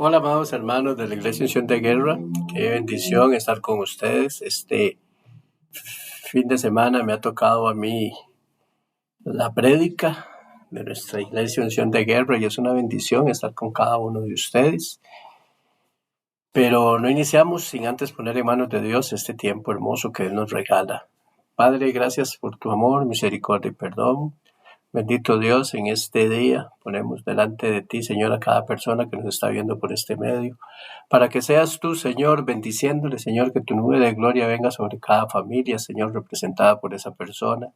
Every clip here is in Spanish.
Hola, amados hermanos de la Iglesia Unción de Guerra. Qué bendición estar con ustedes. Este fin de semana me ha tocado a mí la prédica de nuestra Iglesia Unción de Guerra y es una bendición estar con cada uno de ustedes. Pero no iniciamos sin antes poner en manos de Dios este tiempo hermoso que Él nos regala. Padre, gracias por tu amor, misericordia y perdón. Bendito Dios, en este día ponemos delante de ti, Señor, a cada persona que nos está viendo por este medio, para que seas tú, Señor, bendiciéndole, Señor, que tu nube de gloria venga sobre cada familia, Señor, representada por esa persona.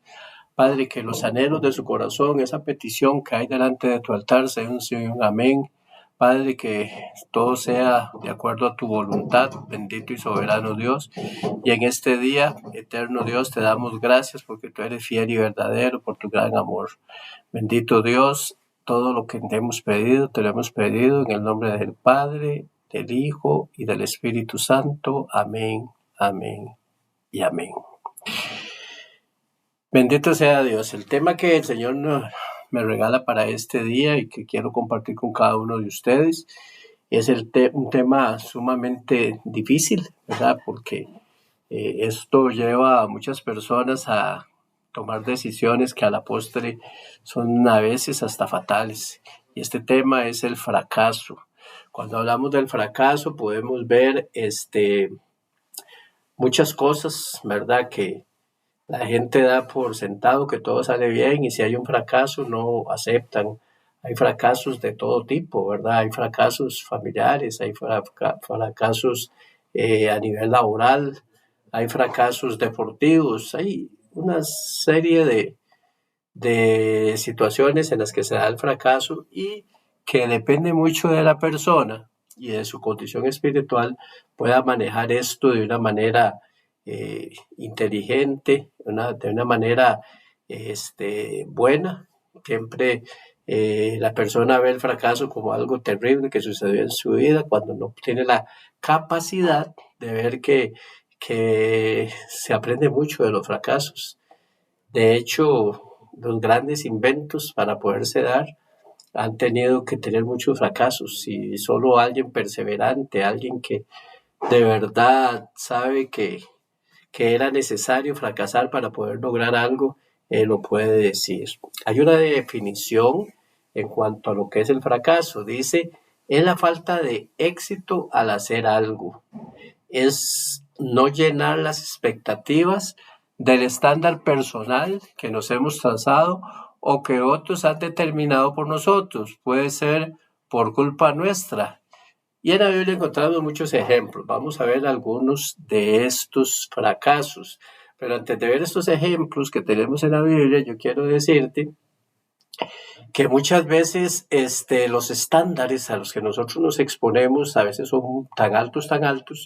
Padre, que los anhelos de su corazón, esa petición que hay delante de tu altar, sea un sí y un amén. Padre, que todo sea de acuerdo a tu voluntad, bendito y soberano Dios. Y en este día, eterno Dios, te damos gracias porque tú eres fiel y verdadero por tu gran amor. Bendito Dios, todo lo que te hemos pedido, te lo hemos pedido en el nombre del Padre, del Hijo y del Espíritu Santo. Amén, amén y amén. Bendito sea Dios. El tema que el Señor me regala para este día y que quiero compartir con cada uno de ustedes es un tema sumamente difícil, ¿verdad? Porque esto lleva a muchas personas a tomar decisiones que a la postre son a veces hasta fatales. Y este tema es el fracaso. Cuando hablamos del fracaso podemos ver muchas cosas, ¿verdad? Que la gente da por sentado que todo sale bien y si hay un fracaso no aceptan. Hay fracasos de todo tipo, ¿verdad? Hay fracasos familiares, hay fracasos a nivel laboral, hay fracasos deportivos, hay una serie de situaciones en las que se da el fracaso y que depende mucho de la persona y de su condición espiritual pueda manejar esto de una manera inteligente, de una manera buena. Siempre la persona ve el fracaso como algo terrible que sucedió en su vida cuando no tiene la capacidad de ver que se aprende mucho de los fracasos. De hecho, los grandes inventos para poderse dar han tenido que tener muchos fracasos y solo alguien perseverante, alguien que de verdad sabe que era necesario fracasar para poder lograr algo, lo puede decir. Hay una definición en cuanto a lo que es el fracaso. Dice, es la falta de éxito al hacer algo. Es no llenar las expectativas del estándar personal que nos hemos trazado o que otros han determinado por nosotros. Puede ser por culpa nuestra. Y en la Biblia encontramos muchos ejemplos. Vamos a ver algunos de estos fracasos. Pero antes de ver estos ejemplos que tenemos en la Biblia, yo quiero decirte que muchas veces los estándares a los que nosotros nos exponemos a veces son tan altos,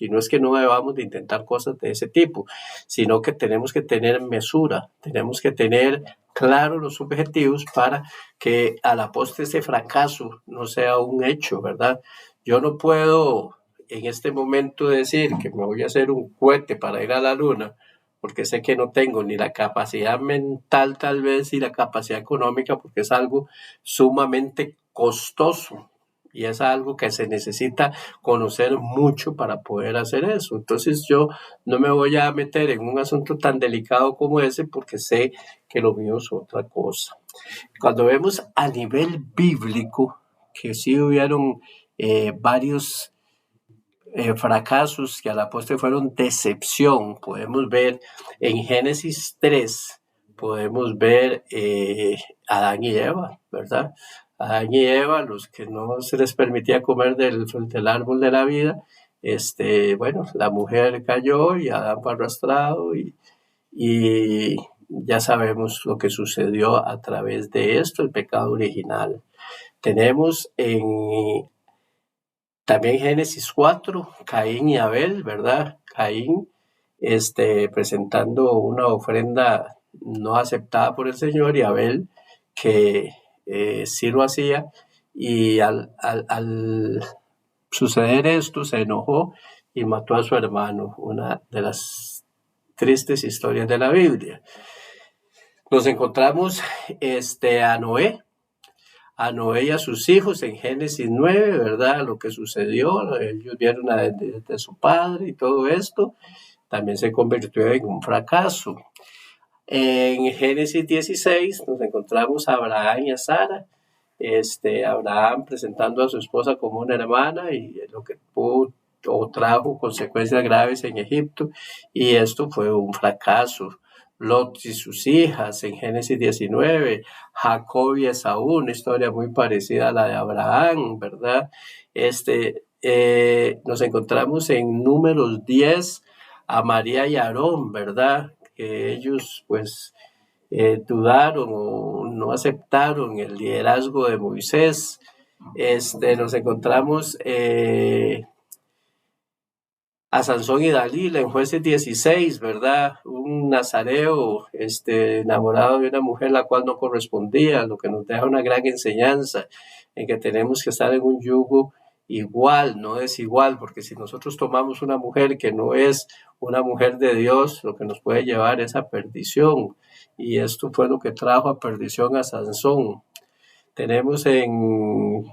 y no es que no debamos de intentar cosas de ese tipo, sino que tenemos que tener mesura, tenemos que tener claros los objetivos para que a la postre ese fracaso no sea un hecho, ¿verdad? Yo no puedo en este momento decir que me voy a hacer un cohete para ir a la luna, porque sé que no tengo ni la capacidad mental tal vez ni la capacidad económica, porque es algo sumamente costoso y es algo que se necesita conocer mucho para poder hacer eso. Entonces yo no me voy a meter en un asunto tan delicado como ese porque sé que lo mío es otra cosa. Cuando vemos a nivel bíblico que sí hubieron varios fracasos que a la postre fueron decepción. Podemos ver en Génesis 3, podemos ver Adán y Eva, ¿verdad? Adán y Eva, los que no se les permitía comer del árbol de la vida, bueno, la mujer cayó y Adán fue arrastrado y ya sabemos lo que sucedió a través de esto, el pecado original. Tenemos también Génesis 4, Caín y Abel, ¿verdad? Caín presentando una ofrenda no aceptada por el Señor y Abel que sí lo hacía y al suceder esto se enojó y mató a su hermano, una de las tristes historias de la Biblia. Nos encontramos a Noé. a Noé y a sus hijos en Génesis 9, ¿verdad? Lo que sucedió, ellos vieron de su padre y todo esto, también se convirtió en un fracaso. En Génesis 16 nos encontramos a Abraham y a Sara. Abraham presentando a su esposa como una hermana y lo que pudo o trajo consecuencias graves en Egipto, y esto fue un fracaso. Lot y sus hijas en Génesis 19, Jacob y Esaú, una historia muy parecida a la de Abraham, ¿verdad? Nos encontramos en Números 10 a María y Aarón, ¿verdad? Que ellos pues dudaron o no aceptaron el liderazgo de Moisés. Nos encontramos a Sansón y Dalila en Jueces 16, ¿verdad? Un nazareo enamorado de una mujer la cual no correspondía, lo que nos deja una gran enseñanza en que tenemos que estar en un yugo igual, no desigual, porque si nosotros tomamos una mujer que no es una mujer de Dios, lo que nos puede llevar es a perdición, y esto fue lo que trajo a perdición a Sansón. Tenemos en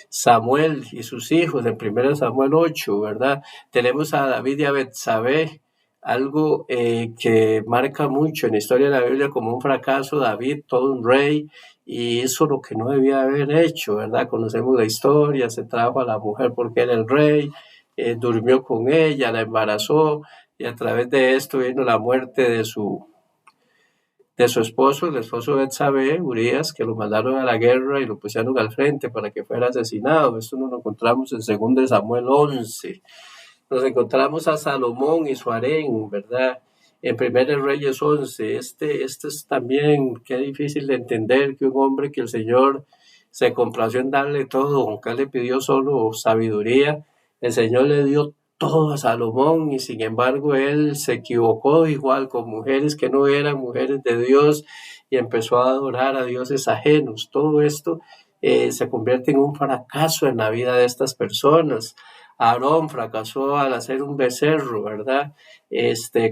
Samuel y sus hijos, en 1 Samuel 8, ¿verdad? Tenemos a David y a Betsabé, algo que marca mucho en la historia de la Biblia como un fracaso. David, todo un rey, y hizo lo que no debía haber hecho, ¿verdad? Conocemos la historia, se trajo a la mujer porque era el rey, durmió con ella, la embarazó, y a través de esto vino la muerte de su esposo, el esposo de Betsabé, Urías, que lo mandaron a la guerra y lo pusieron al frente para que fuera asesinado. Esto nos lo encontramos en 2 Samuel 11. Nos encontramos a Salomón y su harén, ¿verdad? En 1 Reyes 11. Este es también, qué difícil de entender que un hombre que el Señor se complació en darle todo, aunque él le pidió solo sabiduría, el Señor le dio todo a Salomón, y sin embargo él se equivocó igual con mujeres que no eran mujeres de Dios y empezó a adorar a dioses ajenos. Todo esto se convierte en un fracaso en la vida de estas personas. Aarón fracasó al hacer un becerro, ¿verdad?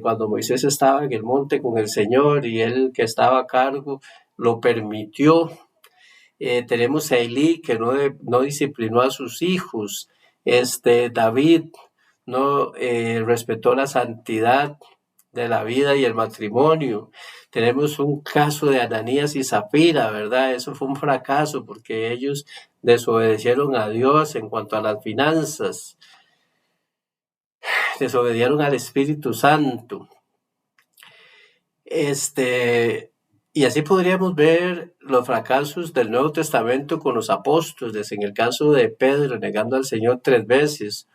Cuando Moisés estaba en el monte con el Señor y él que estaba a cargo lo permitió. Tenemos a Elí que no disciplinó a sus hijos. David no respetó la santidad de la vida y el matrimonio. Tenemos un caso de Ananías y Zafira, ¿verdad? Eso fue un fracaso porque ellos desobedecieron a Dios en cuanto a las finanzas, desobedecieron al Espíritu Santo. Y así podríamos ver los fracasos del Nuevo Testamento con los apóstoles, en el caso de Pedro negando al Señor 3 veces.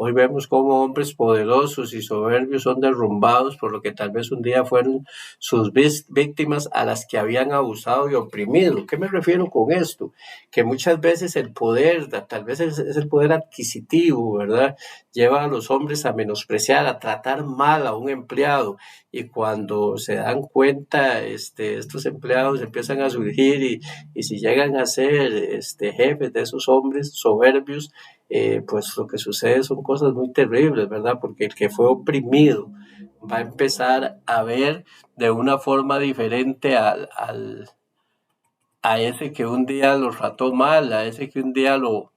Hoy vemos cómo hombres poderosos y soberbios son derrumbados por lo que tal vez un día fueron sus víctimas a las que habían abusado y oprimido. ¿Qué me refiero con esto? Que muchas veces el poder, tal vez es el poder adquisitivo, ¿verdad? Lleva a los hombres a menospreciar, a tratar mal a un empleado, y cuando se dan cuenta, estos empleados empiezan a surgir y si llegan a ser jefes de esos hombres soberbios, pues lo que sucede son cosas muy terribles, ¿verdad? Porque el que fue oprimido va a empezar a ver de una forma diferente a ese que un día lo trató mal, a ese que un día lo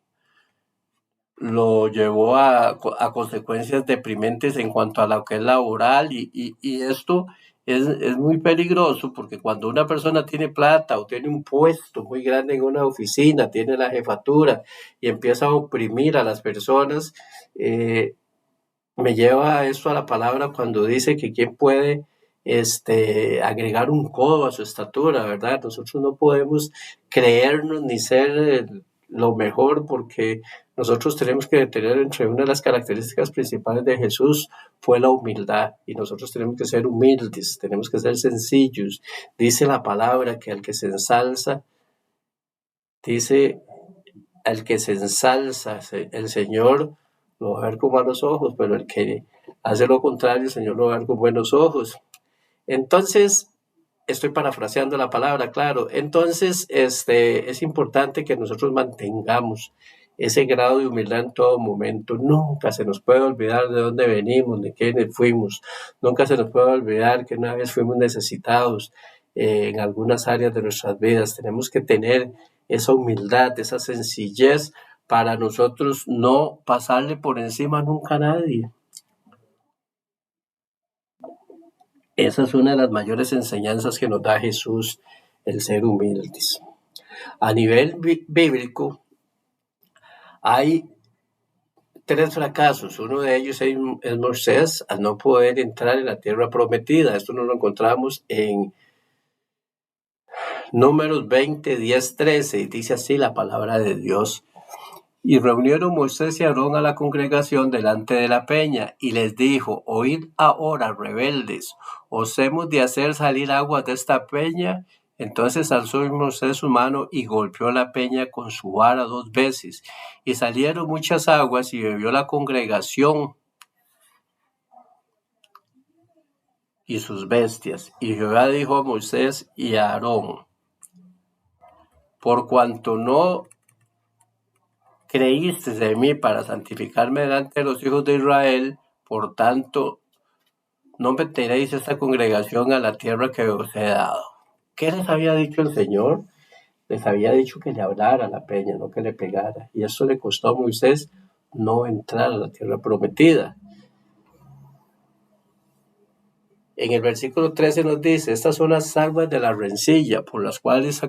llevó a consecuencias deprimentes en cuanto a lo que es laboral, y esto es muy peligroso porque cuando una persona tiene plata o tiene un puesto muy grande en una oficina, tiene la jefatura y empieza a oprimir a las personas, me lleva esto a la palabra cuando dice que quién puede agregar un codo a su estatura, ¿verdad? Nosotros no podemos creernos ni ser lo mejor, porque nosotros tenemos que tener entre una de las características principales de Jesús fue la humildad, y nosotros tenemos que ser humildes, tenemos que ser sencillos. Dice la palabra que al que se ensalza, el Señor lo va a ver con malos ojos, pero el que hace lo contrario, el Señor lo va a ver con buenos ojos. Entonces, estoy parafraseando la palabra, claro. Entonces, es importante que nosotros mantengamos ese grado de humildad en todo momento. Nunca se nos puede olvidar de dónde venimos, de quiénes fuimos. Nunca se nos puede olvidar que una vez fuimos necesitados en algunas áreas de nuestras vidas. Tenemos que tener esa humildad, esa sencillez para nosotros no pasarle por encima nunca a nadie. Esa es una de las mayores enseñanzas que nos da Jesús, el ser humildes. A nivel bíblico, hay 3 fracasos. Uno de ellos es Moisés al no poder entrar en la tierra prometida. Esto nos lo encontramos en Números 20, 10, 13. Y dice así la palabra de Dios. Y reunieron Moisés y Aarón a la congregación delante de la peña, y les dijo: Oíd ahora, rebeldes, ¿os hemos de hacer salir aguas de esta peña? Entonces alzó Moisés su mano y golpeó la peña con su vara 2 veces, y salieron muchas aguas, y bebió la congregación y sus bestias. Y Jehová dijo a Moisés y a Aarón: por cuanto no creísteis en mí para santificarme delante de los hijos de Israel, por tanto, no meteréis esta congregación a la tierra que os he dado. ¿Qué les había dicho el Señor? Les había dicho que le hablara a la peña, no que le pegara. Y eso le costó a Moisés no entrar a la tierra prometida. En el versículo 13 nos dice: estas son las aguas de la rencilla, por las cuales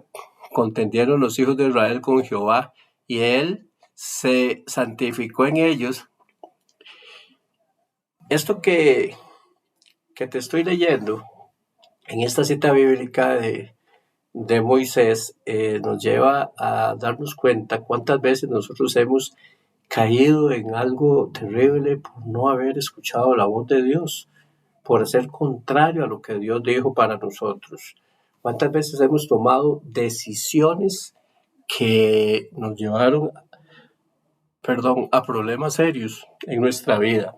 contendieron los hijos de Israel con Jehová, y él se santificó en ellos. Esto que te estoy leyendo en esta cita bíblica de Moisés nos lleva a darnos cuenta cuántas veces nosotros hemos caído en algo terrible por no haber escuchado la voz de Dios, por ser contrario a lo que Dios dijo para nosotros. Cuántas veces hemos tomado decisiones que nos llevaron, a problemas serios en nuestra vida.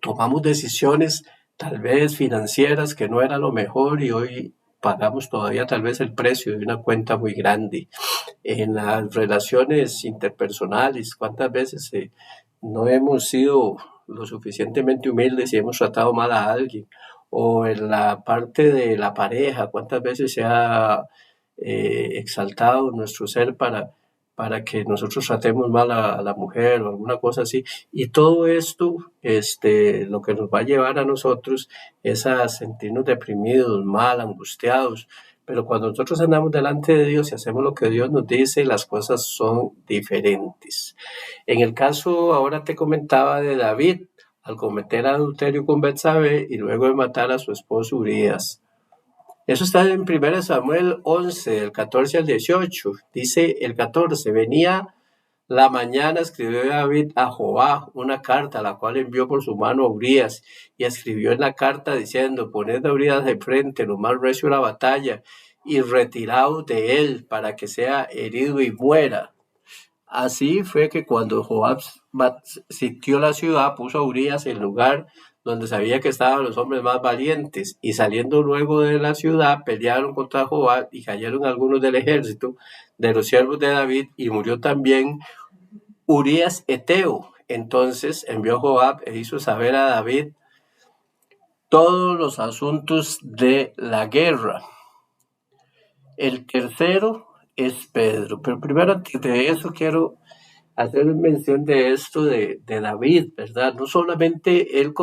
Tomamos decisiones tal vez financieras que no era lo mejor, y hoy pagamos todavía tal vez el precio de una cuenta muy grande. En las relaciones interpersonales, cuántas veces no hemos sido lo suficientemente humildes y hemos tratado mal a alguien. O en la parte de la pareja, cuántas veces se ha exaltado nuestro ser para que nosotros tratemos mal a la mujer o alguna cosa así. Y todo esto, lo que nos va a llevar a nosotros es a sentirnos deprimidos, mal, angustiados. Pero cuando nosotros andamos delante de Dios y hacemos lo que Dios nos dice, las cosas son diferentes. En el caso, ahora te comentaba de David, al cometer adulterio con Betsabé y luego de matar a su esposo Urías. Eso está en 1 Samuel 11, del 14 al 18. Dice el 14: venía la mañana, escribió David a Joab una carta, la cual envió por su mano a Urías, y escribió en la carta diciendo: poned a Urías de frente, lo más recio de la batalla, y retiraos de él para que sea herido y muera. Así fue que cuando Joab sitió la ciudad, puso a Urías en lugar donde sabía que estaban los hombres más valientes, y saliendo luego de la ciudad, pelearon contra Joab y cayeron algunos del ejército de los siervos de David, y murió también Urías Eteo. Entonces envió Joab e hizo saber a David todos los asuntos de la guerra. El tercero es Pedro, pero primero, antes de eso, quiero hacer mención de esto de David, ¿verdad? No solamente él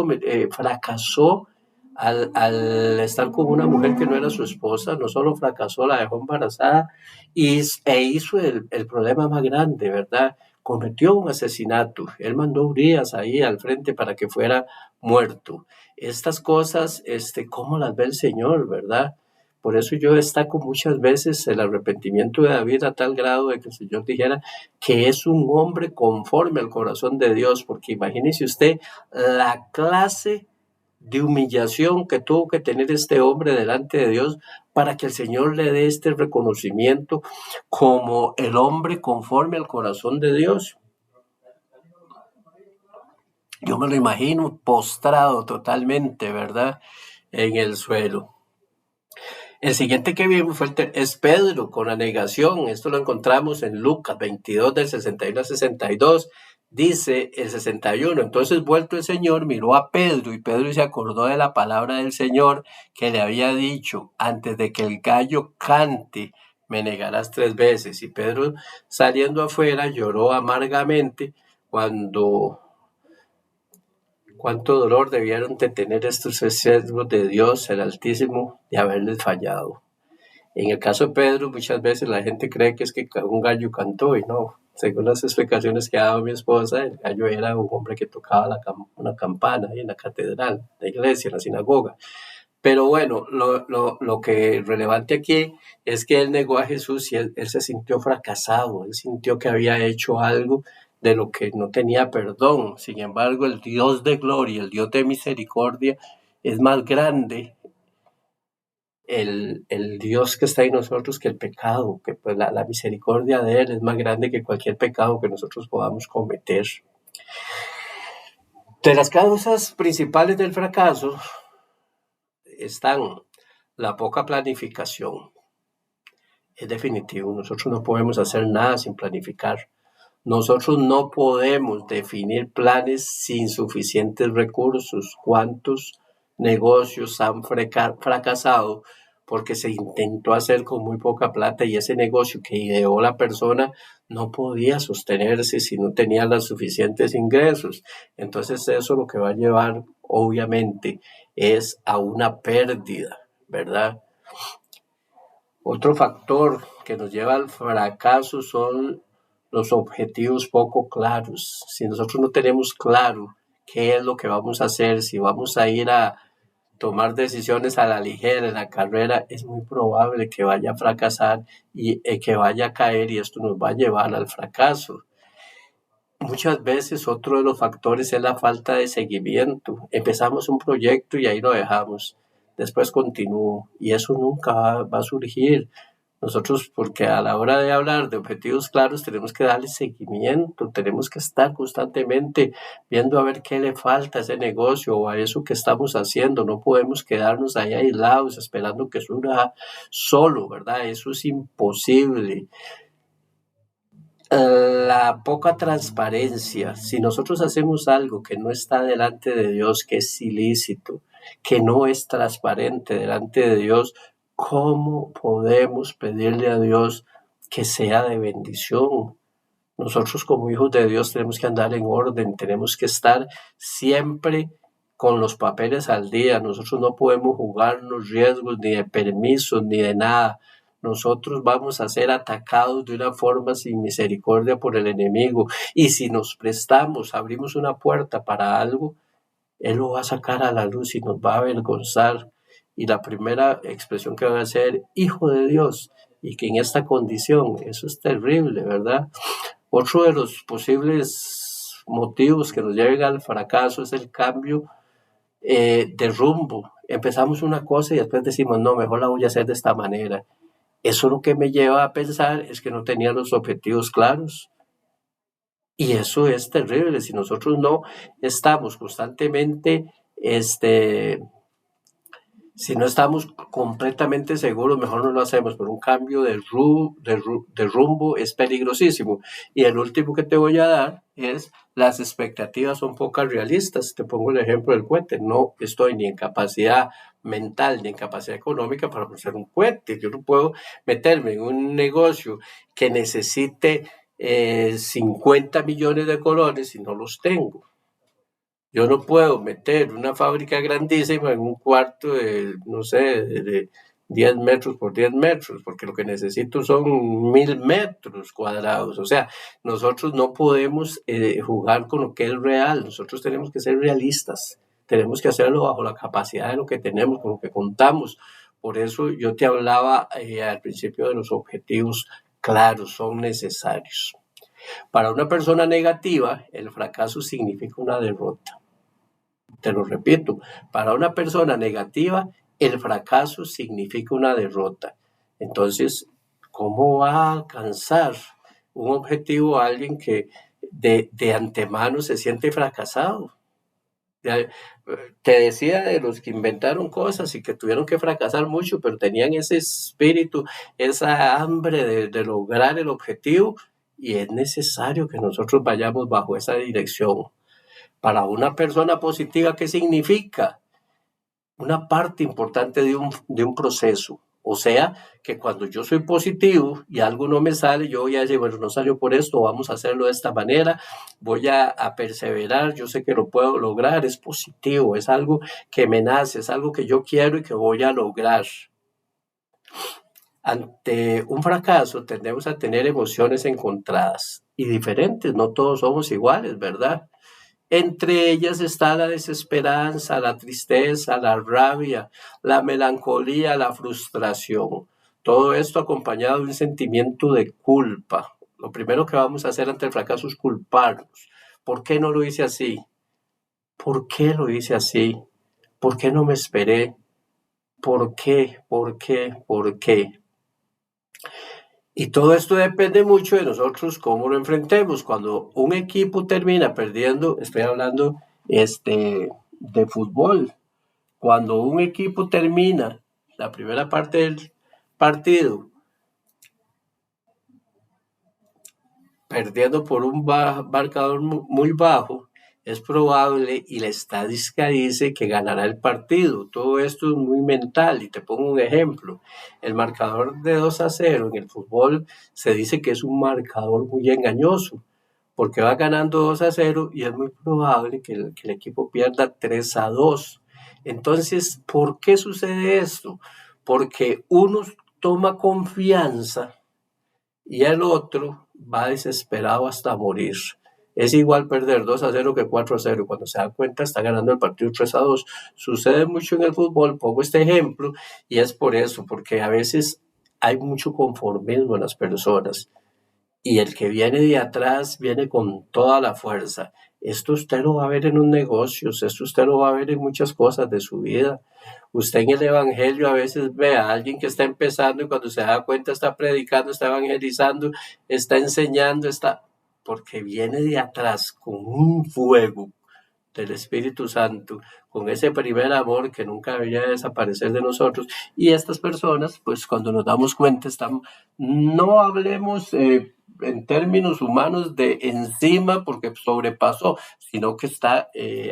fracasó al estar con una mujer que no era su esposa, no solo fracasó, la dejó embarazada e hizo el problema más grande, ¿verdad? Cometió un asesinato. Él mandó a Urías ahí al frente para que fuera muerto. Estas cosas, ¿cómo las ve el Señor, verdad? Por eso yo destaco muchas veces el arrepentimiento de David a tal grado de que el Señor dijera que es un hombre conforme al corazón de Dios, porque imagínese usted la clase de humillación que tuvo que tener este hombre delante de Dios para que el Señor le dé este reconocimiento como el hombre conforme al corazón de Dios. Yo me lo imagino postrado totalmente, ¿verdad?, en el suelo. El siguiente que vimos es Pedro con la negación. Esto lo encontramos en Lucas 22, del 61 al 62. Dice el 61: entonces vuelto el Señor miró a Pedro, y Pedro se acordó de la palabra del Señor que le había dicho: antes de que el gallo cante, me negarás 3 veces. Y Pedro, saliendo afuera, lloró amargamente cuánto dolor debieron de tener estos siervos de Dios, el Altísimo, de haberles fallado. En el caso de Pedro, muchas veces la gente cree que es que un gallo cantó y no. Según las explicaciones que ha dado mi esposa, el gallo era un hombre que tocaba una campana en la catedral, la iglesia, la sinagoga. Pero bueno, lo que es relevante aquí es que él negó a Jesús y él se sintió fracasado, él sintió que había hecho algo de lo que no tenía perdón. Sin embargo, el Dios de gloria, el Dios de misericordia, es más grande el Dios que está en nosotros que el pecado, que pues la misericordia de Él es más grande que cualquier pecado que nosotros podamos cometer. De las causas principales del fracaso están la poca planificación. Es definitivo, nosotros no podemos hacer nada sin planificar. Nosotros no podemos definir planes sin suficientes recursos. ¿Cuántos negocios han fracasado porque se intentó hacer con muy poca plata y ese negocio que ideó la persona no podía sostenerse si no tenía los suficientes ingresos? Entonces eso lo que va a llevar, obviamente, es a una pérdida, ¿verdad? Otro factor que nos lleva al fracaso son los objetivos poco claros. Si nosotros no tenemos claro qué es lo que vamos a hacer, si vamos a ir a tomar decisiones a la ligera en la carrera, es muy probable que vaya a fracasar y que vaya a caer, y esto nos va a llevar al fracaso. Muchas veces otro de los factores es la falta de seguimiento. Empezamos un proyecto y ahí lo dejamos. Después continúo y eso nunca va a surgir. Nosotros, porque a la hora de hablar de objetivos claros, tenemos que darle seguimiento, tenemos que estar constantemente viendo a ver qué le falta a ese negocio o a eso que estamos haciendo. No podemos quedarnos ahí aislados esperando que surja solo, ¿verdad? Eso es imposible. La poca transparencia. Si nosotros hacemos algo que no está delante de Dios, que es ilícito, que no es transparente delante de Dios, ¿cómo podemos pedirle a Dios que sea de bendición? Nosotros como hijos de Dios tenemos que andar en orden, tenemos que estar siempre con los papeles al día. Nosotros no podemos jugarnos riesgos ni de permisos ni de nada. Nosotros vamos a ser atacados de una forma sin misericordia por el enemigo. Y si nos prestamos, abrimos una puerta para algo, Él lo va a sacar a la luz y nos va a avergonzar. Y la primera expresión que va a ser, hijo de Dios, y que en esta condición, eso es terrible, ¿verdad? Otro de los posibles motivos que nos lleven al fracaso es el cambio de rumbo. Empezamos una cosa y después decimos, no, mejor la voy a hacer de esta manera. Eso lo que me lleva a pensar es que no tenía los objetivos claros. Y eso es terrible. Si nosotros no estamos constantemente, si no estamos completamente seguros, mejor no lo hacemos, pero un cambio de rumbo es peligrosísimo. Y el último que te voy a dar es, las expectativas son poco realistas. Te pongo el ejemplo del cohete. No estoy ni en capacidad mental ni en capacidad económica para hacer un cohete. Yo no puedo meterme en un negocio que necesite 50 millones de colones si no los tengo. Yo no puedo meter una fábrica grandísima en un cuarto de, no sé, de 10 metros por 10 metros, porque lo que necesito son 1000 metros cuadrados. O sea, nosotros no podemos jugar con lo que es real. Nosotros tenemos que ser realistas. Tenemos que hacerlo bajo la capacidad de lo que tenemos, con lo que contamos. Por eso yo te hablaba al principio de los objetivos claros, son necesarios. Para una persona negativa, el fracaso significa una derrota. Te lo repito, para una persona negativa, el fracaso significa una derrota. Entonces, ¿cómo va a alcanzar un objetivo a alguien que de antemano se siente fracasado? Te decía de los que inventaron cosas y que tuvieron que fracasar mucho, pero tenían ese espíritu, esa hambre de lograr el objetivo, y es necesario que nosotros vayamos bajo esa dirección. Para una persona positiva, ¿qué significa? Una parte importante de un proceso. O sea, que cuando yo soy positivo y algo no me sale, yo voy a decir, bueno, no salió por esto, vamos a hacerlo de esta manera, voy a perseverar, yo sé que lo puedo lograr, es positivo, es algo que me nace, es algo que yo quiero y que voy a lograr. Ante un fracaso tendemos a tener emociones encontradas y diferentes, no todos somos iguales, ¿verdad? Entre ellas está la desesperanza, la tristeza, la rabia, la melancolía, la frustración. Todo esto acompañado de un sentimiento de culpa. Lo primero que vamos a hacer ante el fracaso es culparnos. ¿Por qué no lo hice así? ¿Por qué lo hice así? ¿Por qué no me esperé? ¿Por qué? ¿Por qué? ¿Por qué? Y todo esto depende mucho de nosotros cómo lo enfrentemos. Cuando un equipo termina perdiendo, estoy hablando de fútbol, cuando un equipo termina la primera parte del partido perdiendo por un marcador muy bajo, es probable y la estadística dice que ganará el partido. Todo esto es muy mental y te pongo un ejemplo. El marcador de 2-0 en el fútbol se dice que es un marcador muy engañoso porque va ganando 2-0 y es muy probable que el equipo pierda 3-2. Entonces, ¿por qué sucede esto? Porque uno toma confianza y el otro va desesperado hasta morir. Es igual perder 2-0 que 4-0. Cuando se da cuenta está ganando el partido 3-2. Sucede mucho en el fútbol, pongo este ejemplo, y es por eso, porque a veces hay mucho conformismo en las personas y el que viene de atrás viene con toda la fuerza. Esto usted lo va a ver en un negocio, esto usted lo va a ver en muchas cosas de su vida. Usted en el Evangelio a veces ve a alguien que está empezando y cuando se da cuenta está predicando, está evangelizando, está enseñando, porque viene de atrás con un fuego del Espíritu Santo, con ese primer amor que nunca debería desaparecer de nosotros. Y estas personas, pues cuando nos damos cuenta, no hablemos en términos humanos de encima porque sobrepasó, sino que está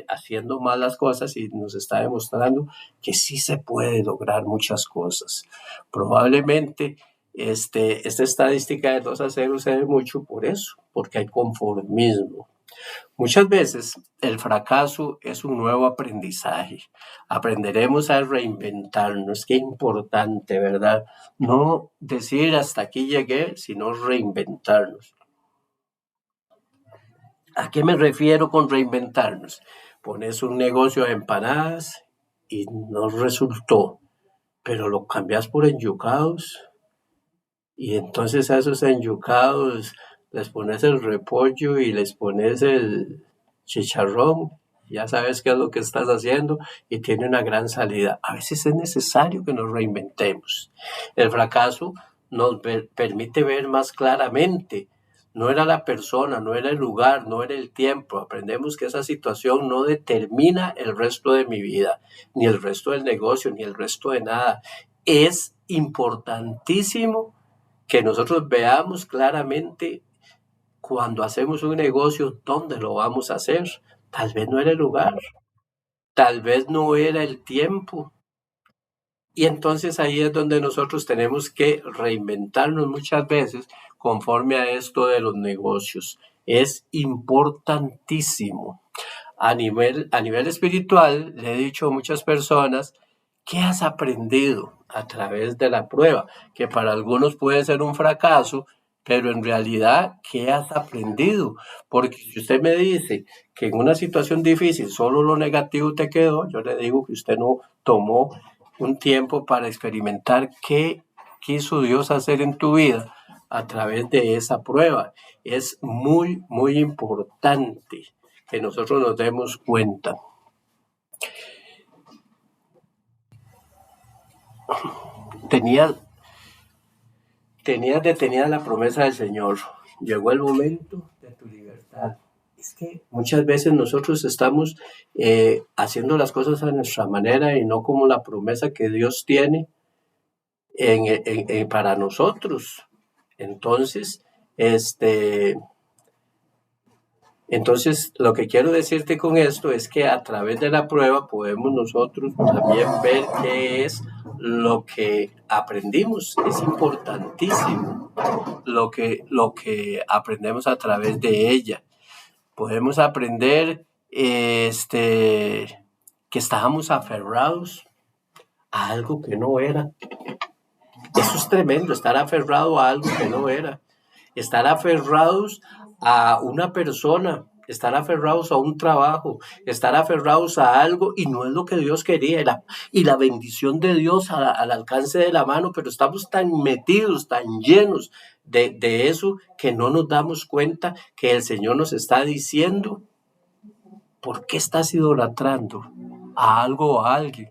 haciendo mal las cosas y nos está demostrando que sí se puede lograr muchas cosas. Probablemente esta estadística de 2-0 se ve mucho por eso, porque hay conformismo. Muchas veces el fracaso es un nuevo aprendizaje. Aprenderemos a reinventarnos. Qué importante, ¿verdad? No decir hasta aquí llegué, sino reinventarnos. ¿A qué me refiero con reinventarnos? Pones un negocio de empanadas y no resultó, pero lo cambias por enyucados y entonces a esos enyucados les pones el repollo y les pones el chicharrón, ya sabes qué es lo que estás haciendo y tiene una gran salida. A veces es necesario que nos reinventemos. El fracaso nos permite ver más claramente. No era la persona, no era el lugar, no era el tiempo. Aprendemos que esa situación no determina el resto de mi vida, ni el resto del negocio, ni el resto de nada. Es importantísimo que nosotros veamos claramente cuando hacemos un negocio dónde lo vamos a hacer. Tal vez no era el lugar, tal vez no era el tiempo. Y entonces ahí es donde nosotros tenemos que reinventarnos muchas veces conforme a esto de los negocios. Es importantísimo. A nivel espiritual, le he dicho a muchas personas, ¿qué has aprendido a través de la prueba? Que para algunos puede ser un fracaso, pero en realidad, ¿qué has aprendido? Porque si usted me dice que en una situación difícil solo lo negativo te quedó, yo le digo que usted no tomó un tiempo para experimentar qué quiso Dios hacer en tu vida a través de esa prueba. Es muy, muy importante que nosotros nos demos cuenta. Tenías, tenías detenida la promesa del Señor. Llegó el momento de tu libertad. Es que muchas veces nosotros estamos haciendo las cosas a nuestra manera y no como la promesa que Dios tiene para nosotros. Entonces, Entonces, lo que quiero decirte con esto es que a través de la prueba podemos nosotros también ver qué es lo que aprendimos. Es importantísimo lo que aprendemos a través de ella. Podemos aprender que estábamos aferrados a algo que no era. Eso es tremendo, estar aferrado a algo que no era. Estar aferrados a una persona, estar aferrados a un trabajo, estar aferrados a algo y no es lo que Dios quería. Y la bendición de Dios al alcance de la mano, pero estamos tan metidos, tan llenos de eso que no nos damos cuenta que el Señor nos está diciendo, ¿por qué estás idolatrando a algo o a alguien?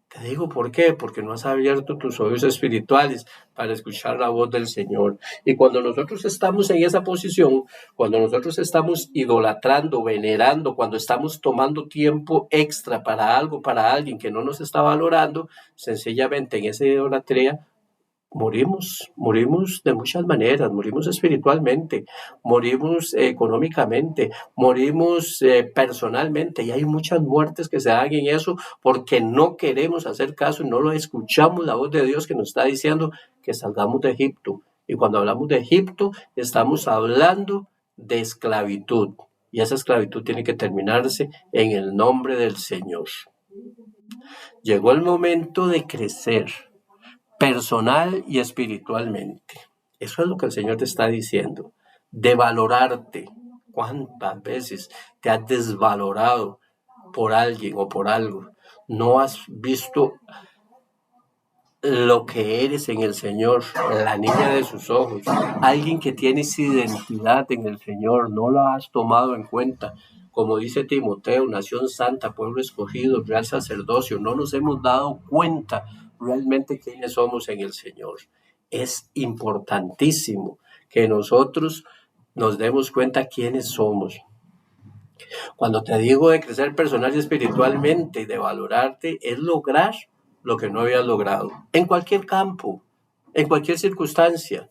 Te digo por qué, porque no has abierto tus oídos espirituales para escuchar la voz del Señor. Y cuando nosotros estamos en esa posición, cuando nosotros estamos idolatrando, venerando, cuando estamos tomando tiempo extra para algo, para alguien que no nos está valorando, sencillamente en esa idolatría morimos de muchas maneras, morimos espiritualmente, morimos económicamente, morimos personalmente, y hay muchas muertes que se dan en eso porque no queremos hacer caso y no lo escuchamos la voz de Dios que nos está diciendo que salgamos de Egipto. Y cuando hablamos de Egipto, estamos hablando de esclavitud, y esa esclavitud tiene que terminarse en el nombre del Señor. Llegó el momento de crecer personal y espiritualmente. Eso es lo que el Señor te está diciendo, de valorarte. ¿Cuántas veces te has desvalorado por alguien o por algo? No has visto lo que eres en el Señor, la niña de sus ojos, alguien que tienes identidad en el Señor, no lo has tomado en cuenta. Como dice Timoteo, nación santa, pueblo escogido, real sacerdocio, no nos hemos dado cuenta realmente quiénes somos en el Señor. Es importantísimo que nosotros nos demos cuenta quiénes somos. Cuando te digo de crecer personal y espiritualmente y de valorarte, es lograr lo que no habías logrado, en cualquier campo, en cualquier circunstancia.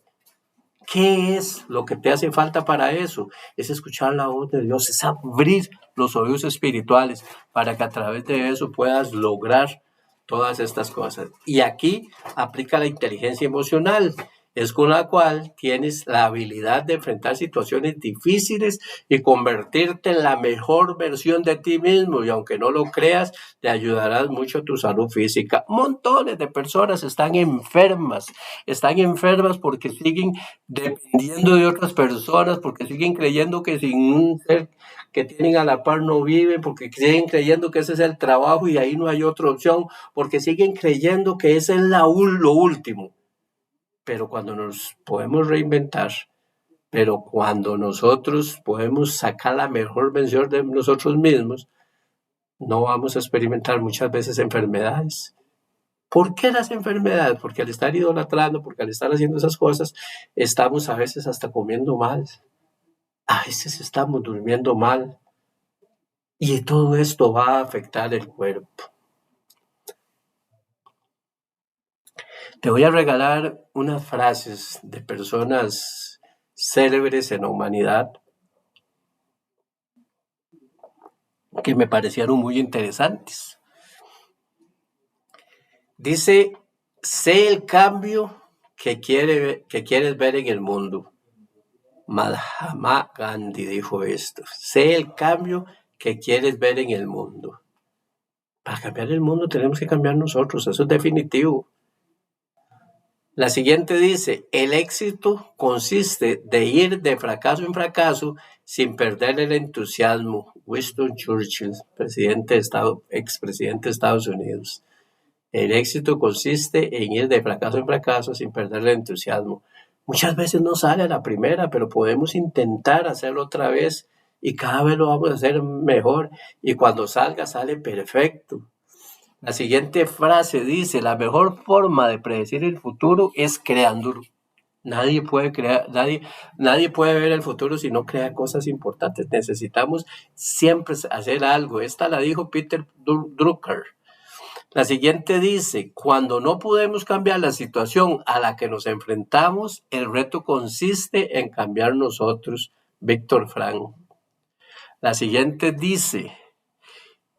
¿Qué es lo que te hace falta para eso? Es escuchar la voz de Dios, es abrir los oídos espirituales para que a través de eso puedas lograr todas estas cosas. Y aquí aplica la inteligencia emocional, es con la cual tienes la habilidad de enfrentar situaciones difíciles y convertirte en la mejor versión de ti mismo. Y aunque no lo creas, te ayudarás mucho a tu salud física. Montones de personas están enfermas porque siguen dependiendo de otras personas, porque siguen creyendo que sin un ser que tienen a la par no viven, porque siguen creyendo que ese es el trabajo y ahí no hay otra opción, porque siguen creyendo que ese es lo último. Pero cuando nos podemos reinventar, pero cuando nosotros podemos sacar la mejor versión de nosotros mismos, no vamos a experimentar muchas veces enfermedades. ¿Por qué las enfermedades? Porque al estar idolatrando, porque al estar haciendo esas cosas, estamos a veces hasta comiendo mal, a veces estamos durmiendo mal, y todo esto va a afectar el cuerpo. Te voy a regalar unas frases de personas célebres en la humanidad que me parecieron muy interesantes. Dice, sé el cambio que quieres ver en el mundo. Mahatma Gandhi dijo esto, sé el cambio que quieres ver en el mundo. Para cambiar el mundo tenemos que cambiar nosotros, eso es definitivo. La siguiente dice, el éxito consiste de ir de fracaso en fracaso sin perder el entusiasmo. Winston Churchill, expresidente de Estados Unidos. El éxito consiste en ir de fracaso en fracaso sin perder el entusiasmo. Muchas veces no sale a la primera, pero podemos intentar hacerlo otra vez y cada vez lo vamos a hacer mejor y cuando salga sale perfecto. La siguiente frase dice, la mejor forma de predecir el futuro es creándolo. Nadie puede ver el futuro si no crea cosas importantes. Necesitamos siempre hacer algo. Esta la dijo Peter Drucker. La siguiente dice, cuando no podemos cambiar la situación a la que nos enfrentamos, el reto consiste en cambiar nosotros Víctor Frank. La siguiente dice,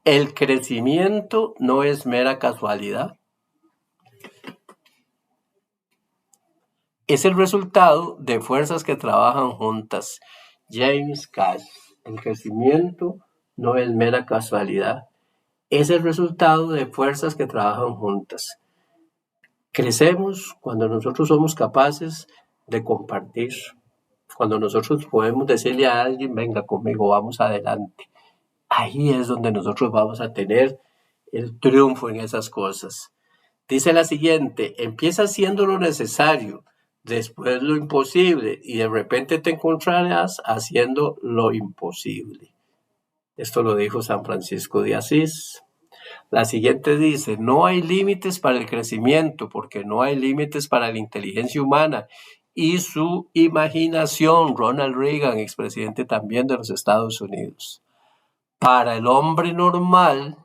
el crecimiento no es mera casualidad. Es el resultado de fuerzas que trabajan juntas. James Cash. El crecimiento no es mera casualidad. Es el resultado de fuerzas que trabajan juntas. Crecemos cuando nosotros somos capaces de compartir. Cuando nosotros podemos decirle a alguien, venga conmigo, vamos adelante. Ahí es donde nosotros vamos a tener el triunfo en esas cosas. Dice la siguiente, empieza haciendo lo necesario, después lo imposible y de repente te encontrarás haciendo lo imposible. Esto lo dijo San Francisco de Asís. La siguiente dice, no hay límites para el crecimiento porque no hay límites para la inteligencia humana y su imaginación. Ronald Reagan, expresidente también de los Estados Unidos. Para el hombre normal,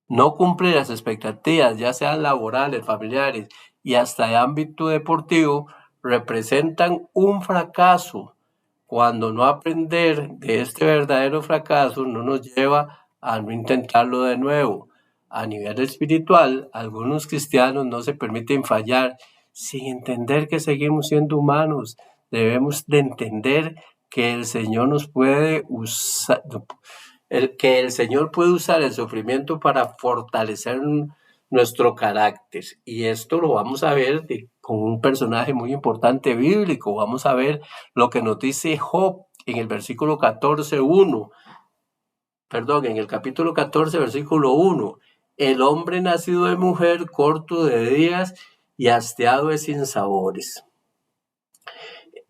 no cumplir las expectativas, ya sean laborales, familiares y hasta de ámbito deportivo, representan un fracaso. Cuando no aprender de este verdadero fracaso no nos lleva a no intentarlo de nuevo. A nivel espiritual, algunos cristianos no se permiten fallar sin entender que seguimos siendo humanos. Debemos de entender que el Señor nos puede usar, que el Señor puede usar el sufrimiento para fortalecer nuestro carácter. Y esto lo vamos a ver con un personaje muy importante bíblico. Vamos a ver lo que nos dice Job en el versículo 14:1. En el capítulo 14, versículo 1. El hombre nacido de mujer, corto de días y hastiado de sinsabores.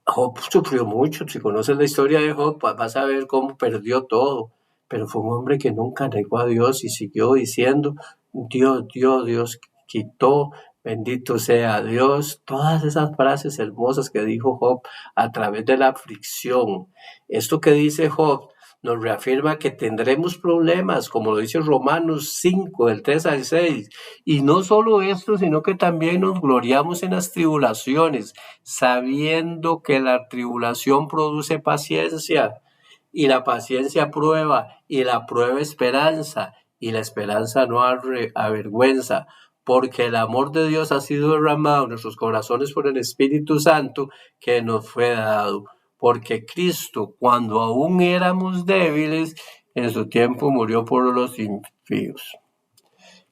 Job sufrió mucho. Si conoces la historia de Job, vas a ver cómo perdió todo. Pero fue un hombre que nunca negó a Dios y siguió diciendo, Dios quitó, bendito sea Dios. Todas esas frases hermosas que dijo Job a través de la aflicción. Esto que dice Job nos reafirma que tendremos problemas, como lo dice Romanos 5, del 3 al 6. Y no solo esto, sino que también nos gloriamos en las tribulaciones, sabiendo que la tribulación produce paciencia, y la paciencia prueba, y la prueba esperanza, y la esperanza no avergüenza, porque el amor de Dios ha sido derramado en nuestros corazones por el Espíritu Santo que nos fue dado. Porque Cristo, cuando aún éramos débiles, en su tiempo murió por los impíos.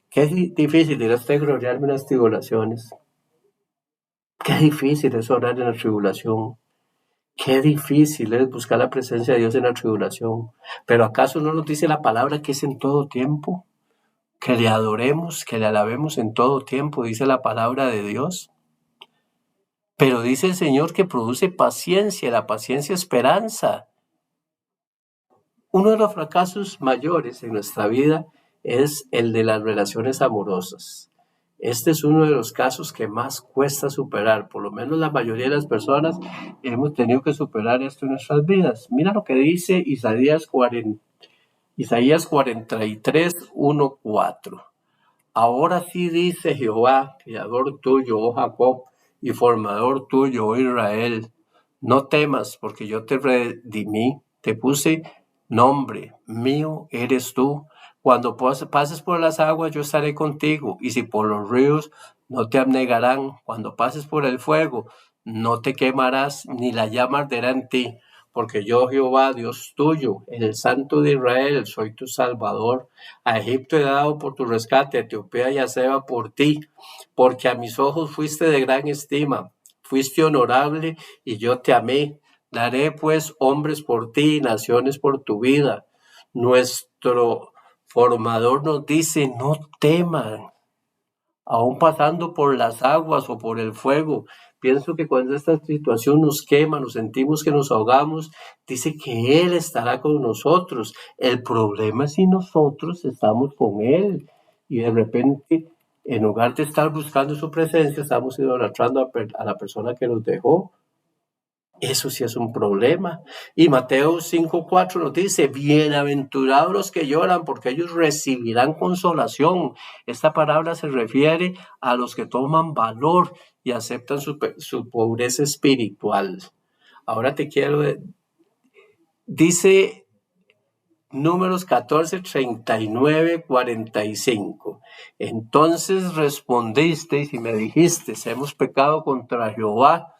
Qué difícil ir a gloriarme en las tribulaciones. Qué difícil es orar en la tribulación. Qué difícil es buscar la presencia de Dios en la tribulación. Pero ¿acaso no nos dice la palabra que es en todo tiempo? Que le adoremos, que le alabemos en todo tiempo, dice la palabra de Dios. Pero dice el Señor que produce paciencia, la paciencia esperanza. Uno de los fracasos mayores en nuestra vida es el de las relaciones amorosas. Este es uno de los casos que más cuesta superar. Por lo menos la mayoría de las personas hemos tenido que superar esto en nuestras vidas. Mira lo que dice Isaías 43, 1, 4. Ahora sí dice Jehová, creador tuyo, oh Jacob, y formador tuyo, oh Israel. No temas, porque yo te redimí, te puse nombre, mío eres tú. Cuando pases por las aguas, yo estaré contigo, y si por los ríos, no te abnegarán. Cuando pases por el fuego, no te quemarás, ni la llama arderá en ti. Porque yo, Jehová, Dios tuyo, el Santo de Israel, soy tu Salvador. A Egipto he dado por tu rescate, a Etiopía y a Seba por ti, porque a mis ojos fuiste de gran estima, fuiste honorable y yo te amé. Daré pues hombres por ti y naciones por tu vida. Nuestro formador nos dice, no teman, aún pasando por las aguas o por el fuego. Pienso que cuando esta situación nos quema, nos sentimos que nos ahogamos, dice que Él estará con nosotros. El problema es si nosotros estamos con Él y de repente, en lugar de estar buscando su presencia, estamos idolatrando a la persona que nos dejó. Eso sí es un problema. Y Mateo 5:4 nos dice, bienaventurados los que lloran, porque ellos recibirán consolación. Esta palabra se refiere a los que toman valor y aceptan su pobreza espiritual. Ahora dice Números 14, 39, 45. Entonces respondisteis y me dijisteis: hemos pecado contra Jehová.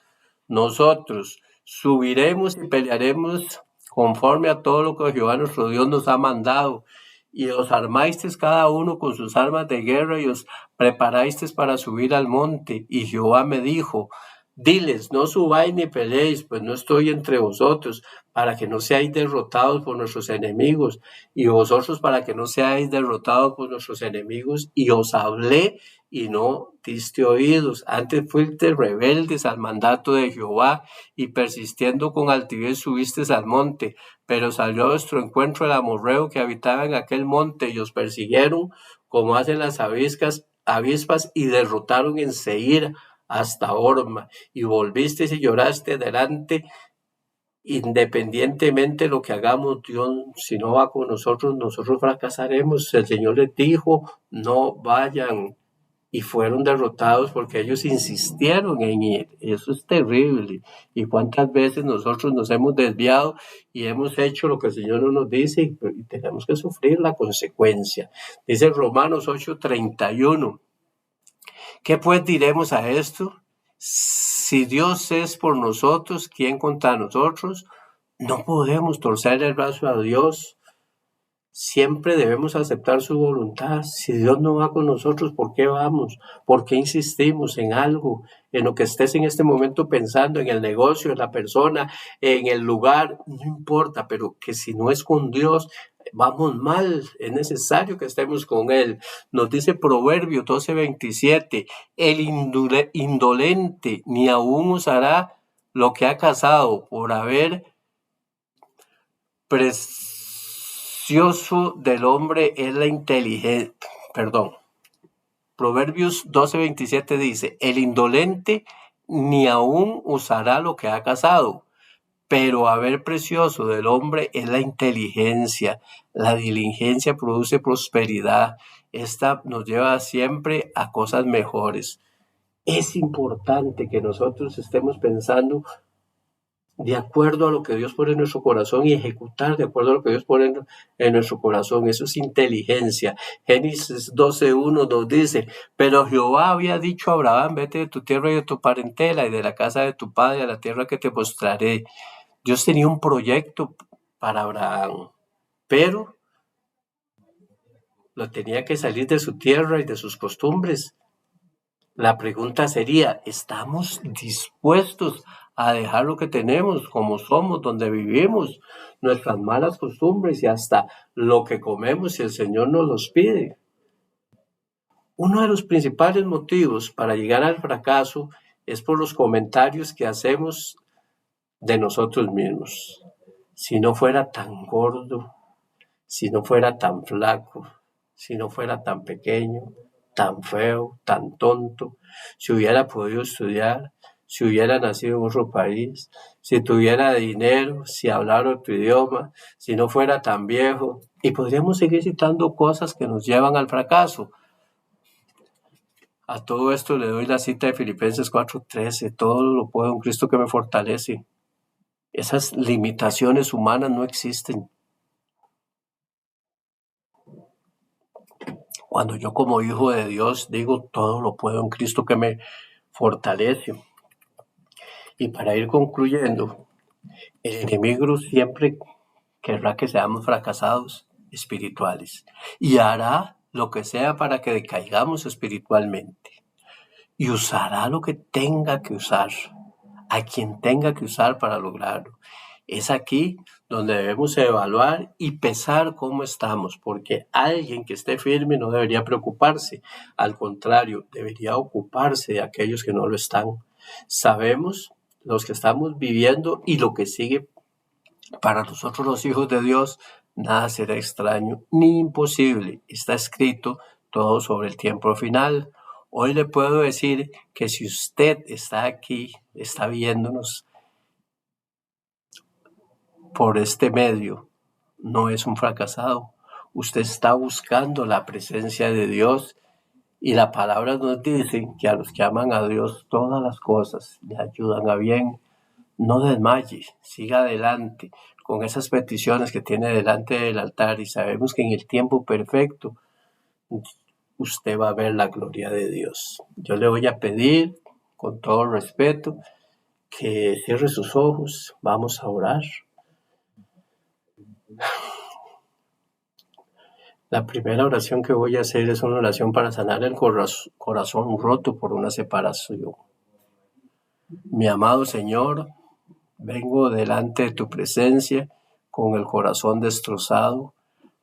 Nosotros subiremos y pelearemos conforme a todo lo que Jehová nuestro Dios nos ha mandado. Y os armasteis cada uno con sus armas de guerra y os preparasteis para subir al monte. Y Jehová me dijo: diles, no subáis ni peleéis, pues no estoy entre vosotros, para que no seáis derrotados por nuestros enemigos, y vosotros para que no seáis derrotados por nuestros enemigos. Y os hablé y no diste oídos, antes fuiste rebeldes al mandato de Jehová, y persistiendo con altivez subisteis al monte. Pero salió a vuestro encuentro el amorreo que habitaba en aquel monte, y os persiguieron como hacen las avispas, y derrotaron en Seir hasta Horma, y volvisteis y lloraste delante. Independientemente de lo que hagamos, Dios, si no va con nosotros, nosotros fracasaremos. El Señor les dijo: no vayan. Y fueron derrotados porque ellos insistieron en ir. Eso es terrible. Y cuántas veces nosotros nos hemos desviado y hemos hecho lo que el Señor no nos dice, y tenemos que sufrir la consecuencia. Dice Romanos 8:31. ¿Qué pues diremos a esto? Si Dios es por nosotros, ¿quién contra nosotros? No podemos torcer el brazo a Dios. Siempre debemos aceptar su voluntad. Si Dios no va con nosotros, ¿por qué vamos? ¿Por qué insistimos en algo? En lo que estés en este momento pensando, en el negocio, en la persona, en el lugar, no importa, pero que si no es con Dios, vamos mal. Es necesario que estemos con Él. Nos dice Proverbios 12:27, el indolente ni aún usará lo que ha cazado por haber precioso del hombre es la inteligencia. Proverbios 12:27 dice: el indolente ni aún usará lo que ha cazado, pero haber precioso del hombre es la inteligencia. La diligencia produce prosperidad. Esta nos lleva siempre a cosas mejores. Es importante que nosotros estemos pensando de acuerdo a lo que Dios pone en nuestro corazón y ejecutar de acuerdo a lo que Dios pone en nuestro corazón. Eso es inteligencia. Génesis 12:1 nos dice: pero Jehová había dicho a Abraham: vete de tu tierra y de tu parentela y de la casa de tu padre a la tierra que te mostraré. Dios tenía un proyecto para Abraham, pero lo tenía que salir de su tierra y de sus costumbres. La pregunta sería: ¿estamos dispuestos a dejar lo que tenemos, como somos, donde vivimos, nuestras malas costumbres y hasta lo que comemos si el Señor nos los pide? Uno de los principales motivos para llegar al fracaso es por los comentarios que hacemos de nosotros mismos. Si no fuera tan gordo, si no fuera tan flaco, si no fuera tan pequeño, tan feo, tan tonto, si hubiera podido estudiar, si hubiera nacido en otro país, si tuviera dinero, si hablara otro idioma, si no fuera tan viejo. Y podríamos seguir citando cosas que nos llevan al fracaso. A todo esto le doy la cita de Filipenses 4:13: todo lo puedo en Cristo que me fortalece. Esas limitaciones humanas no existen. Cuando yo, como hijo de Dios, digo: todo lo puedo en Cristo que me fortalece. Y para ir concluyendo, el enemigo siempre querrá que seamos fracasados espirituales y hará lo que sea para que decaigamos espiritualmente, y usará lo que tenga que usar, a quien tenga que usar para lograrlo. Es aquí donde debemos evaluar y pesar cómo estamos, porque alguien que esté firme no debería preocuparse, al contrario, debería ocuparse de aquellos que no lo están. Sabemos los que estamos viviendo y lo que sigue para nosotros los hijos de Dios. Nada será extraño ni imposible. Está escrito todo sobre el tiempo final. Hoy le puedo decir que si usted está aquí, está viéndonos por este medio, no es un fracasado. Usted está buscando la presencia de Dios, y la palabra nos dice que a los que aman a Dios todas las cosas le ayudan a bien. no desmaye, siga adelante con esas peticiones que tiene delante del altar y sabemos que en el tiempo perfecto usted va a ver la gloria de Dios. Yo le voy a pedir con todo respeto que cierre sus ojos, vamos a orar. La primera oración que voy a hacer es una oración para sanar el corazón roto por una separación. Mi amado Señor, vengo delante de tu presencia con el corazón destrozado.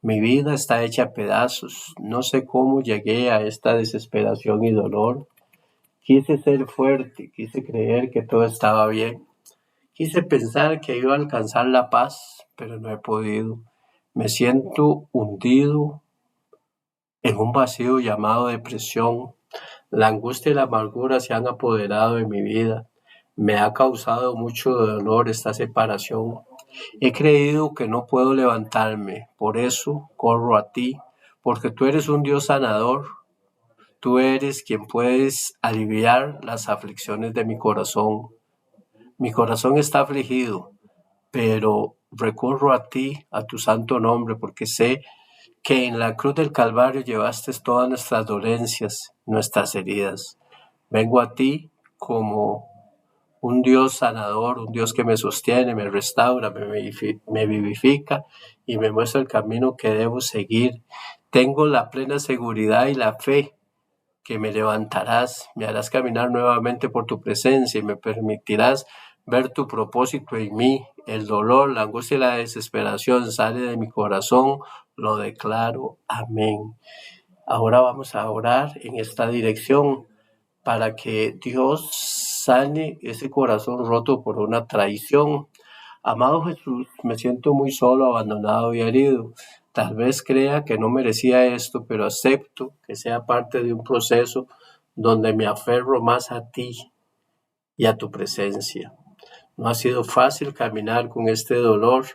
Mi vida está hecha a pedazos. No sé cómo llegué a esta desesperación y dolor. Quise ser fuerte, quise creer que todo estaba bien. Quise pensar que iba a alcanzar la paz, pero no he podido. Me siento hundido en un vacío llamado depresión. La angustia y la amargura se han apoderado de mi vida. Me ha causado mucho dolor esta separación. He creído que no puedo levantarme, por eso corro a ti, porque tú eres un Dios sanador. Tú eres quien puedes aliviar las aflicciones de mi corazón. Mi corazón está afligido, pero recurro a ti, a tu santo nombre, porque sé que en la cruz del Calvario llevaste todas nuestras dolencias, nuestras heridas. Vengo a ti como un Dios sanador, un Dios que me sostiene, me restaura, me vivifica y me muestra el camino que debo seguir. Tengo la plena seguridad y la fe que me levantarás, me harás caminar nuevamente por tu presencia y me permitirás ver tu propósito en mí. El dolor, la angustia y la desesperación sale de mi corazón, lo declaro. Amén. Ahora vamos a orar en esta dirección para que Dios sane ese corazón roto por una traición. Amado Jesús, me siento muy solo, abandonado y herido. Tal vez crea que no merecía esto, pero acepto que sea parte de un proceso donde me aferro más a ti y a tu presencia. No ha sido fácil caminar con este dolor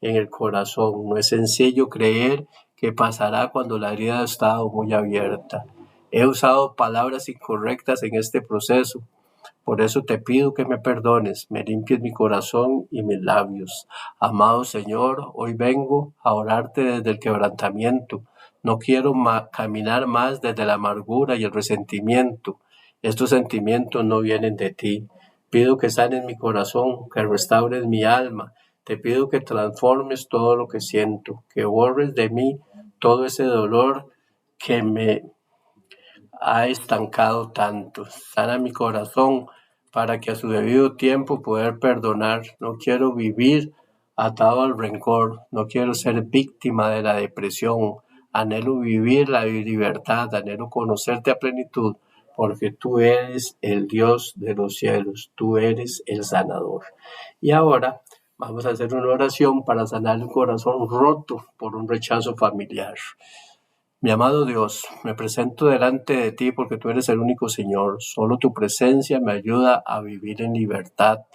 en el corazón. No es sencillo creer que pasará cuando la herida ha estado muy abierta. He usado palabras incorrectas en este proceso. Por eso te pido que me perdones, me limpies mi corazón y mis labios. Amado Señor, hoy vengo a orarte desde el quebrantamiento. No quiero caminar más desde la amargura y el resentimiento. Estos sentimientos no vienen de ti. Pido que sanes mi corazón, que restaures mi alma. Te pido que transformes todo lo que siento, que borres de mí todo ese dolor que me ha estancado tanto. Sana mi corazón para que a su debido tiempo poder perdonar. No quiero vivir atado al rencor, no quiero ser víctima de la depresión. Anhelo vivir la libertad, anhelo conocerte a plenitud, porque tú eres el Dios de los cielos, tú eres el sanador. Y ahora vamos a hacer una oración para sanar un corazón roto por un rechazo familiar. Mi amado Dios, me presento delante de ti porque tú eres el único Señor. Solo tu presencia me ayuda a vivir en libertad.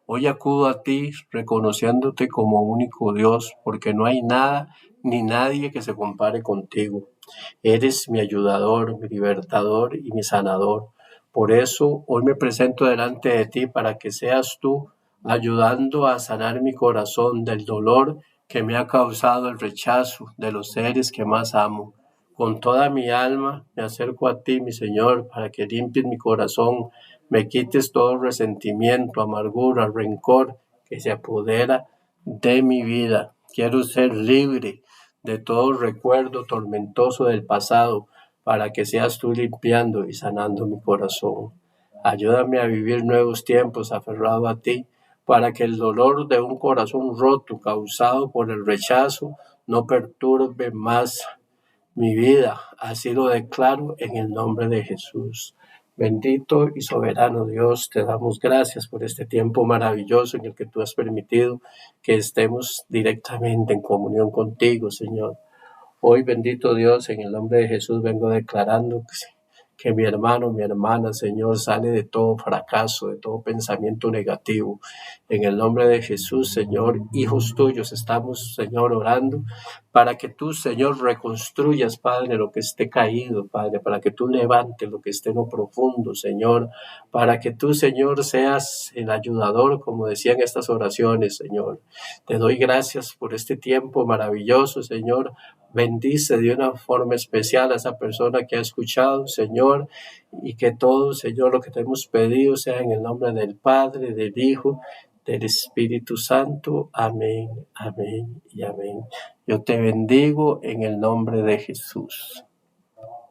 Hoy acudo a ti reconociéndote como único Dios, porque no hay nada ni nadie que se compare contigo. Eres mi ayudador, mi libertador y mi sanador. Por eso hoy me presento delante de ti para que seas tú ayudando a sanar mi corazón del dolor que me ha causado el rechazo de los seres que más amo. Con toda mi alma me acerco a ti, mi Señor, para que limpies mi corazón, me quites todo resentimiento, amargura, rencor que se apodera de mi vida. Quiero ser libre de todo recuerdo tormentoso del pasado, para que seas tú limpiando y sanando mi corazón. Ayúdame a vivir nuevos tiempos aferrado a ti, para que el dolor de un corazón roto causado por el rechazo no perturbe más mi vida. Así lo declaro en el nombre de Jesús. Bendito y soberano Dios, te damos gracias por este tiempo maravilloso en el que tú has permitido que estemos directamente en comunión contigo, Señor. Hoy, bendito Dios, en el nombre de Jesús vengo declarando que mi hermano, mi hermana, Señor, sale de todo fracaso, de todo pensamiento negativo. En el nombre de Jesús, Señor, hijos tuyos, estamos, Señor, orando para que tú, Señor, reconstruyas, Padre, lo que esté caído, Padre, para que tú levantes lo que esté en lo profundo, Señor, para que tú, Señor, seas el ayudador, como decían estas oraciones, Señor. Te doy gracias por este tiempo maravilloso, Señor. Bendice de una forma especial a esa persona que ha escuchado, Señor, y que todo, Señor, lo que te hemos pedido sea en el nombre del Padre, del Hijo, del Espíritu Santo. Amén, amén y amén. Yo te bendigo en el nombre de Jesús.